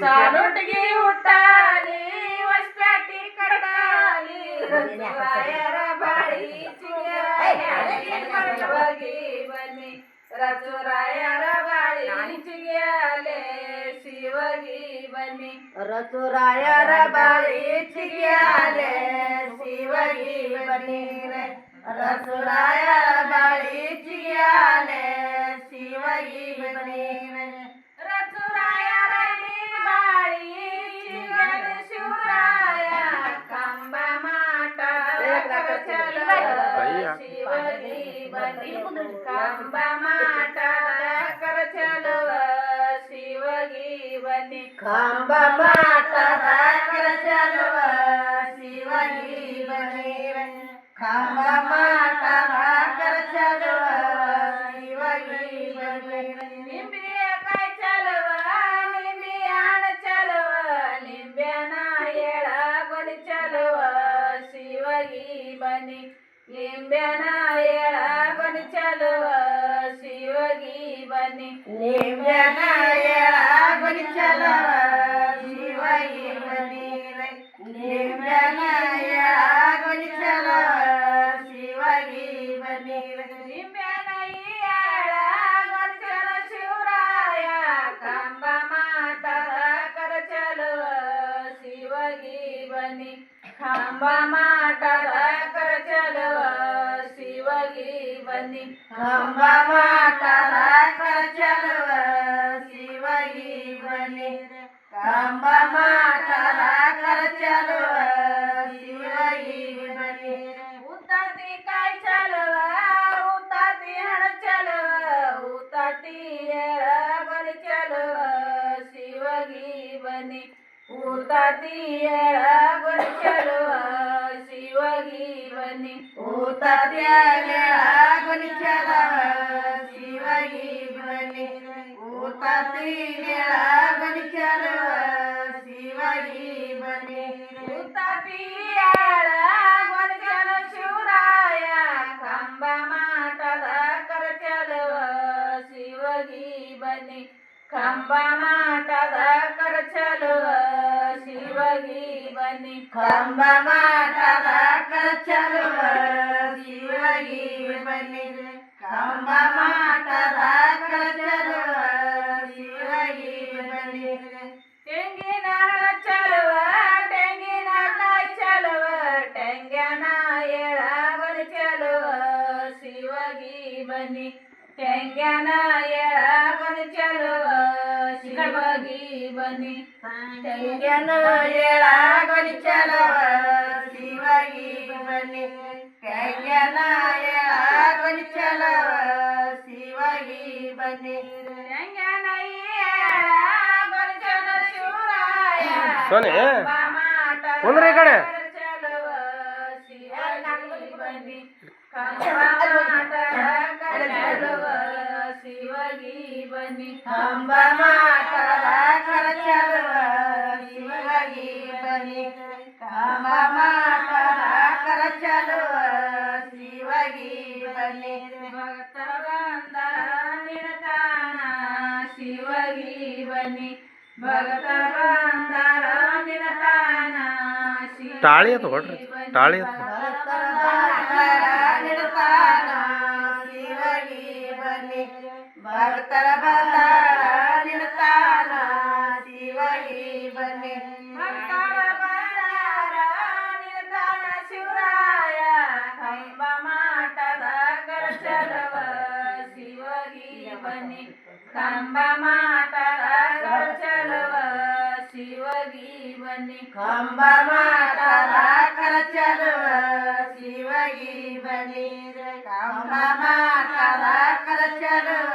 ಸಾಲೊಟ್ಟಿಗೆ ಹುಟ್ಟಾಲಿ ಹೊಸಪೇಟೆ ಕಟ್ಟಾಲಿ ರಾಯರ ಬಾಳಿ ಚಿಗಿಯಾಲಿ ಬನ್ನಿ ರಚುರಾಯರ ಬಾಳಿ ಚಿಗಿಯಾಲೆ ಶಿವಗಿ ಬನ್ನಿ ರಚುರಾಯರ ಬಾಳಿ ಚಿಗಿಯಾಲೆ ಶಿವಗಿ ಬನ್ನಿ ರಚುರಾಯರ ಬಾಳಿ ಚಿಗಿಯಾಲೆ ಶಿವಗಿ ಬನ್ನಿ ರಚುರಾಯರ ಬಾಳಿ ಚಿಗಿಯಾಲೆ ಶಿವರಾಯ ಕಂಬ ಮಾಟ ಚಲೋ ಶಿವಗಿ ಬನ್ನಿ ಕಂಬ ಮಾಟ ಕರ ಚಲುವ ಶಿವಗಿ ಬನ್ನಿ ಕಂಬ ಮಾಟ ಕರ ಚಲುವ ಶಿವಗಿ ಬನ್ನಿ ಕಂಬ ಮಾಟ ಕರ ಚಲುವ ಶಿವಗಿ ಬನ್ನಿ ನಿಂಬೆಯ ಕಾಯಿ ಚಲುವ ನಿಂಬೆಯಾಣ ಚಲುವ ನಿಂಬೆನ ಎಳ ಗೊಲಿ ಚಲುವ ಶಿವಗಿ ಬನ್ನಿ ನಿಂಬೆನ ಎಳ ಗೊಲಿ ಚಲುವ ಶಿವಗಿ ಬನ್ನಿ ನಿಂಬೆನ ಎಳ ಗೊಲಿ ಚಲುವ ಶಿವಗಿ ಬನ್ನಿ ನಿಂಬೆನ ಎಳ ಗೊಲಿ ಚಲುವ ಶಿವಗಿ ಬನ್ನಿ ನಿಂಬೆನ ಎಳ ಗೊಲಿ ಚಲುವ ಶಿವರಾಯ ಕಂಬ ಮಾಟದ ಕರ ಚಲುವ ಶಿವಗಿ ಬನ್ನಿ ಕಂಬ ಮಾಟದ ಕರ ಚಲುವ ಶಿವಗಿ ಬನ್ನಿ ಕಂಬ ಮಾಟದ ಕರ ಚಲುವ ಶಿವಗಿ ಬನ್ನಿ ಕಂಬ ಮಾಟದ ಕರ ಚಲುವ ಶಿವಗಿ ಬನ್ನಿ ಉತ್ತಾತಿ ಕಾಯಿ ಚಲುವ ಉತ್ತಾತಿ ಹಣ ಚಲುವ ಉತ್ತಾತಿ ಎಳಗಲಿ ಚಲುವ ಶಿವಗಿ ಬನ್ನಿ ಉತ್ತಾತಿ ಎಳಗಲಿ ಚಲುವ ಶಿವಗಿ ಬನ್ನಿ ಉತ್ತಾತಿ ಎಳಗಲಿ ಚಲುವ ಶಿವಗಿ ಬನ್ನಿ ಉತ್ತಾತಿ ಎಳಗಲಿ ಚಲುವ ಶಿವಗಿ ಬನ್ನಿ ಉತ್ತಾತಿ ಎಳಗಲಿ ಚಲುವ ಶಿವರಾಯ ಕಂಬ ಮಾಟದ ಕರ ಚಲುವ ಶಿವಗಿ ಬನ್ನಿ ಕಂಬ ಮಾಟದ ಕರ ಚಲುವ ಶಿವಗಿ ಬನ್ನಿ ಕಂಬ ಮಾಟದ ಕರ ಚಲುವ ಶಿವಗಿ ಬನ್ನಿ ಕಂಬ ಮಾಟದ ಕರ ಚಲುವ ಶಿವಗಿ ಬನ್ನಿ ತೆಂಗಿನ ಚಲುವ ತೆಂಗಿನ ಕಾಯಿ ಚಲುವ ತೆಂಗಿನ ಎಳಗಲಿ ಚಲುವ ಶಿವಗಿ ಬನ್ನಿ ತೆಂಗಿನ ಎಳಗಲಿ ಚಲುವ ಶಿವಗಿ ಬನ್ನಿ ತೆಂಗಿನ ಎಳಗಲಿ ಚಲುವ ಶಿವಗಿ ಬನ್ನಿ ತೆಂಗಿನ ಎಳಗಲಿ ಚಲುವ ಶಿವಗಿ ಬನ್ನಿ ತೆಂಗಿನ ಎಳಗಲಿ ಚಲುವ ಶಿವರಾಯ ಸೋನಿ ಮಾಟ ಕುಂದ್ರಿ ಈ ಕಡೆ ಚಲುವ ಶಿವಗಿ ಬನ್ನಿ ಕಂಬ ಮಾಟ ಚಲುವ ಶಿವಗಿ ಬನ್ನಿ ಕಂಬ ಮಾಟದ ಕರ ಚಲುವ ಶಿವಗಿ ಬನ್ನಿ ಕಂಬ ಮಾಟದ ಕರ ಚಲುವ ಶಿವಗಿ ಬನ್ನಿ ಭಕ್ತರ ಬಂದರ ನಿರತಾನ ಶಿವಗಿ ಬನ್ನಿ ಭಕ್ತರ ಬಂದರ ನಿರತಾನ ತಾಳಿ ಅದು ಹೊಡ್ರಿ ತಾಳಿ ಅದು ಭಕ್ತರ ಬಂದರ ನಿರತಾನ ಶಿವಗಿ ಬನ್ನಿ ಭಕ್ತರ ಬಂದರ ನಿರತಾನ ಶಿವಗಿ ಬನ್ನಿ ಭಕ್ತರ ಬಂದರ ನಿರತಾನ ಶಿವರಾಯ ಕಂಬ ಮಾಟದ ಕರ ಚಲುವ ಶಿವಗಿ ಬನ್ನಿ ಕಂಬ ಮಾಟದ ಕರ ಚಲುವ ಶಿವಗಿ ಬನ್ನಿ ಕಂಬ ಮಾಟದ ಕರ ಚಲುವ ಶಿವಗಿ ಬನ್ನಿ ಕಂಬ ಮಾಟದ ಕರ ಚಲುವ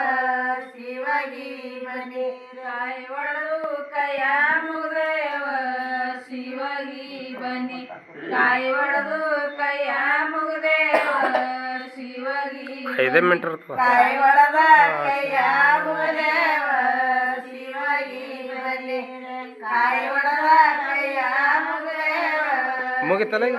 ಶಿವಗಿ ಬನ್ನಿ ಕಾಯಿ ಒಡೆದು ಕೈಯ ಮುಗ್ದೇವ ಶಿವಗಿ ಬನ್ನಿ ಕಾಯಿ ಒಡೆದು ಕೈಯ ಮುಗ್ದೇವ ಶಿವಗಿ 5 ಮಿನಿಟ್ ಇರ್ತದ ಕಾಯಿ ಒಡೆದ ಕೈಯ ಮುಗ್ದೇವ ಶಿವಗಿ ಬನ್ನಿ ಕಾಯಿ ಒಡೆದ ಕೈಯ ಮುಗ್ದೇವ ಮುಗಿತಲ್ಲ ಈಗ?